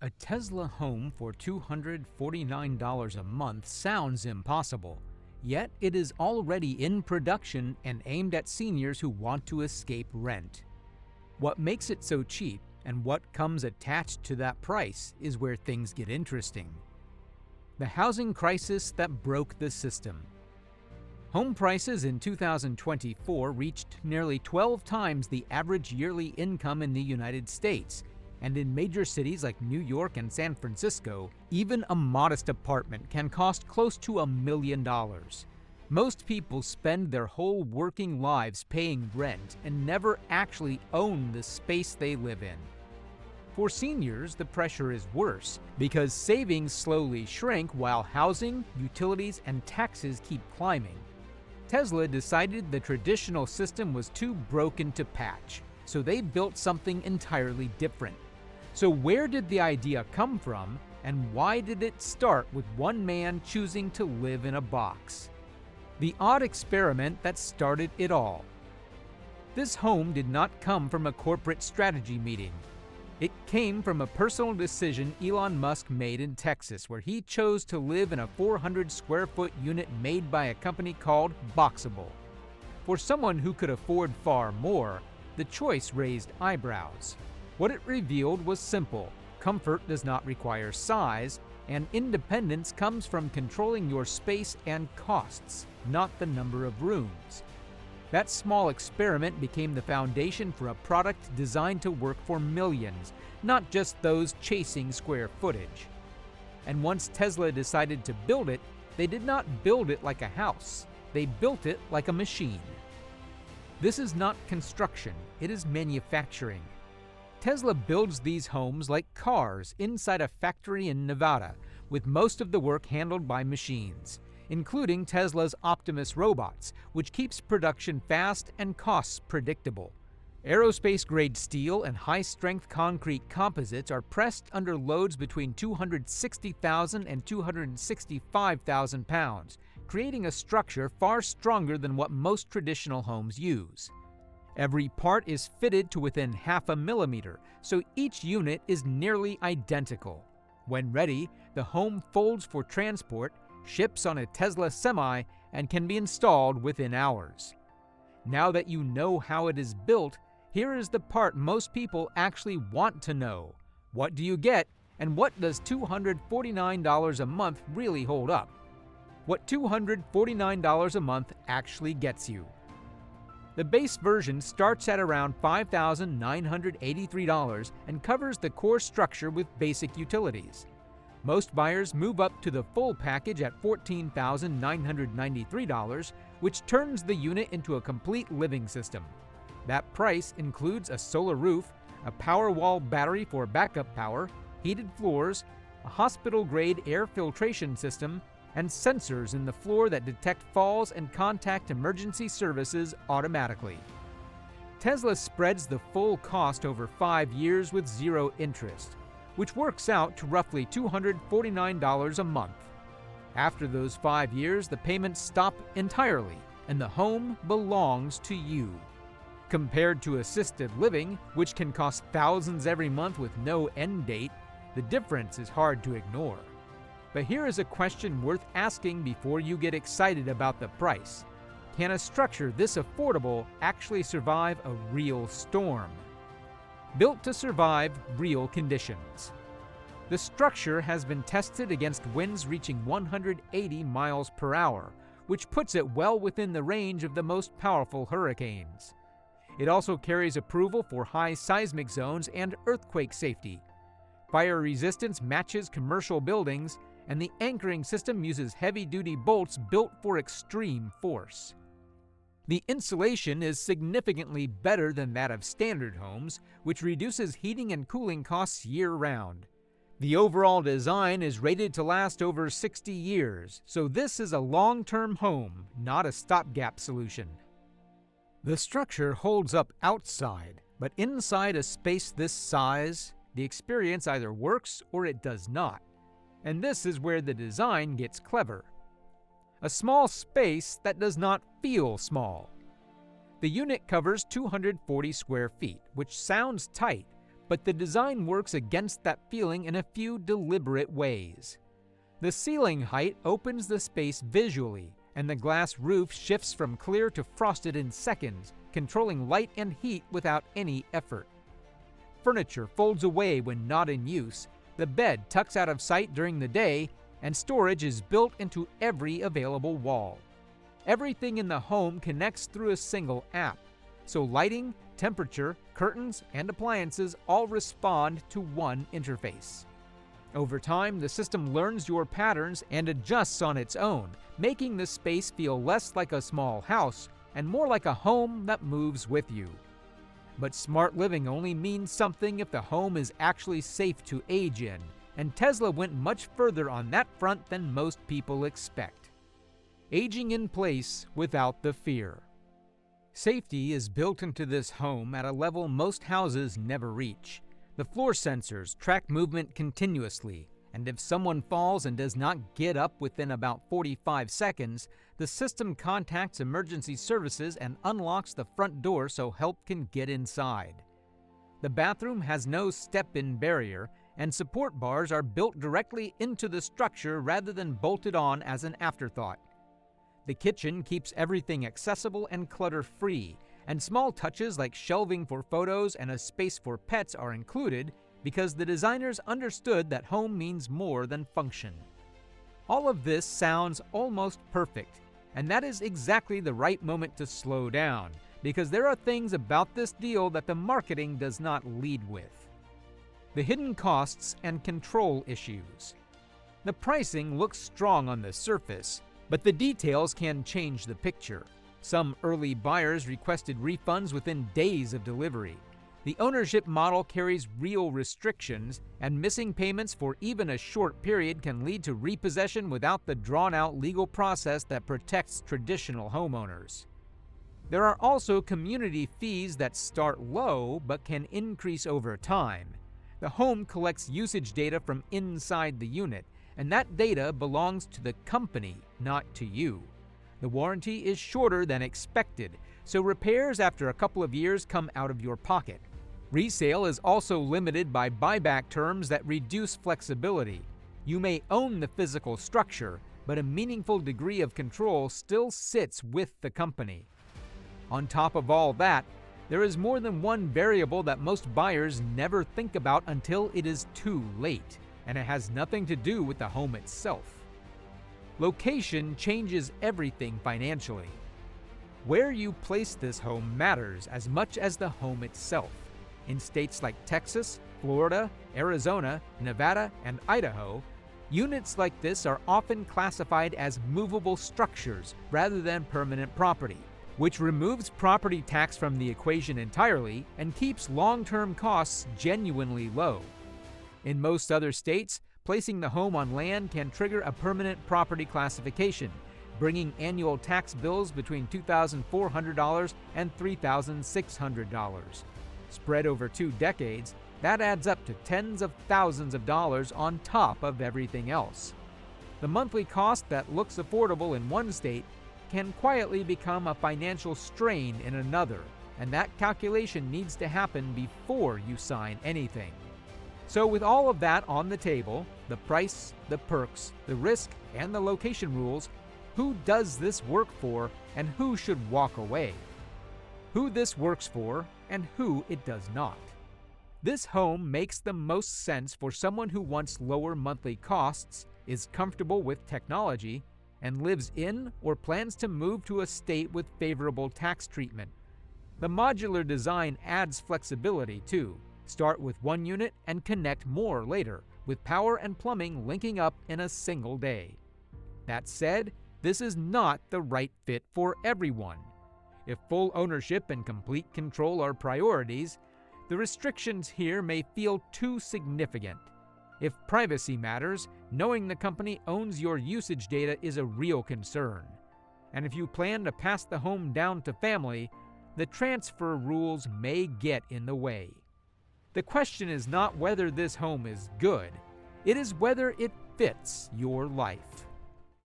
A Tesla home for $249 a month sounds impossible, yet it is already in production and aimed at seniors who want to escape rent. What makes it so cheap and what comes attached to that price is where things get interesting. The housing crisis that broke the system. Home prices in 2024 reached nearly 12 times the average yearly income in the United States, and in major cities like New York and San Francisco, even a modest apartment can cost close to $1 million. Most people spend their whole working lives paying rent and never actually own the space they live in. For seniors, the pressure is worse because savings slowly shrink while housing, utilities, and taxes keep climbing. Tesla decided the traditional system was too broken to patch, so they built something entirely different. So where did the idea come from, and why did it start with one man choosing to live in a box? The odd experiment that started it all. This home did not come from a corporate strategy meeting. It came from a personal decision Elon Musk made in Texas, where he chose to live in a 400-square-foot unit made by a company called Boxable. For someone who could afford far more, the choice raised eyebrows. What it revealed was simple: comfort does not require size, and independence comes from controlling your space and costs, not the number of rooms. That small experiment became the foundation for a product designed to work for millions, not just those chasing square footage. And once Tesla decided to build it, they did not build it like a house. They built it like a machine. This is not construction, it is manufacturing. Tesla builds these homes like cars inside a factory in Nevada, with most of the work handled by machines, including Tesla's Optimus robots, which keeps production fast and costs predictable. Aerospace-grade steel and high-strength concrete composites are pressed under loads between 260,000 and 265,000 pounds, creating a structure far stronger than what most traditional homes use. Every part is fitted to within half a millimeter, so each unit is nearly identical. When ready, the home folds for transport, ships on a Tesla Semi, and can be installed within hours. Now that you know how it is built, here is the part most people actually want to know. What do you get, and what does $249 a month really hold up? What $249 a month actually gets you. The base version starts at around $5,983 and covers the core structure with basic utilities. Most buyers move up to the full package at $14,993, which turns the unit into a complete living system. That price includes a solar roof, a Powerwall battery for backup power, heated floors, a hospital-grade air filtration system, and sensors in the floor that detect falls and contact emergency services automatically. Tesla spreads the full cost over 5 years with zero interest, which works out to roughly $249 a month. After those 5 years, the payments stop entirely, and the home belongs to you. Compared to assisted living, which can cost thousands every month with no end date, the difference is hard to ignore. But here is a question worth asking before you get excited about the price. Can a structure this affordable actually survive a real storm? Built to survive real conditions. The structure has been tested against winds reaching 180 miles per hour, which puts it well within the range of the most powerful hurricanes. It also carries approval for high seismic zones and earthquake safety. Fire resistance matches commercial buildings, and the anchoring system uses heavy-duty bolts built for extreme force. The insulation is significantly better than that of standard homes, which reduces heating and cooling costs year-round. The overall design is rated to last over 60 years, so this is a long-term home, not a stopgap solution. The structure holds up outside, but inside a space this size, the experience either works or it does not. And this is where the design gets clever. A small space that does not feel small. The unit covers 240 square feet, which sounds tight, but the design works against that feeling in a few deliberate ways. The ceiling height opens the space visually, and the glass roof shifts from clear to frosted in seconds, controlling light and heat without any effort. Furniture folds away when not in use, the bed tucks out of sight during the day, and storage is built into every available wall. Everything in the home connects through a single app, so lighting, temperature, curtains, and appliances all respond to one interface. Over time, the system learns your patterns and adjusts on its own, making the space feel less like a small house and more like a home that moves with you. But smart living only means something if the home is actually safe to age in, and Tesla went much further on that front than most people expect. Aging in place without the fear. Safety is built into this home at a level most houses never reach. The floor sensors track movement continuously, and if someone falls and does not get up within about 45 seconds, the system contacts emergency services and unlocks the front door so help can get inside. The bathroom has no step-in barrier, and support bars are built directly into the structure rather than bolted on as an afterthought. The kitchen keeps everything accessible and clutter-free, and small touches like shelving for photos and a space for pets are included because the designers understood that home means more than function. All of this sounds almost perfect, and that is exactly the right moment to slow down, because there are things about this deal that the marketing does not lead with. The hidden costs and control issues. The pricing looks strong on the surface, but the details can change the picture. Some early buyers requested refunds within days of delivery. The ownership model carries real restrictions, and missing payments for even a short period can lead to repossession without the drawn-out legal process that protects traditional homeowners. There are also community fees that start low but can increase over time. The home collects usage data from inside the unit, and that data belongs to the company, not to you. The warranty is shorter than expected, so repairs after a couple of years come out of your pocket. Resale is also limited by buyback terms that reduce flexibility. You may own the physical structure, but a meaningful degree of control still sits with the company. On top of all that, there is more than one variable that most buyers never think about until it is too late, and it has nothing to do with the home itself. Location changes everything financially. Where you place this home matters as much as the home itself. In states like Texas, Florida, Arizona, Nevada, and Idaho, units like this are often classified as movable structures rather than permanent property, which removes property tax from the equation entirely and keeps long-term costs genuinely low. In most other states, placing the home on land can trigger a permanent property classification, bringing annual tax bills between $2,400 and $3,600. Spread over 2 decades, that adds up to tens of thousands of dollars on top of everything else. The monthly cost that looks affordable in one state can quietly become a financial strain in another, and that calculation needs to happen before you sign anything. So with all of that on the table, the price, the perks, the risk, and the location rules, who does this work for and who should walk away? Who this works for and who it does not. This home makes the most sense for someone who wants lower monthly costs, is comfortable with technology, and lives in or plans to move to a state with favorable tax treatment. The modular design adds flexibility too. Start with one unit and connect more later, with power and plumbing linking up in a single day. That said, this is not the right fit for everyone. If full ownership and complete control are priorities, the restrictions here may feel too significant. If privacy matters, knowing the company owns your usage data is a real concern. And if you plan to pass the home down to family, the transfer rules may get in the way. The question is not whether this home is good, it is whether it fits your life.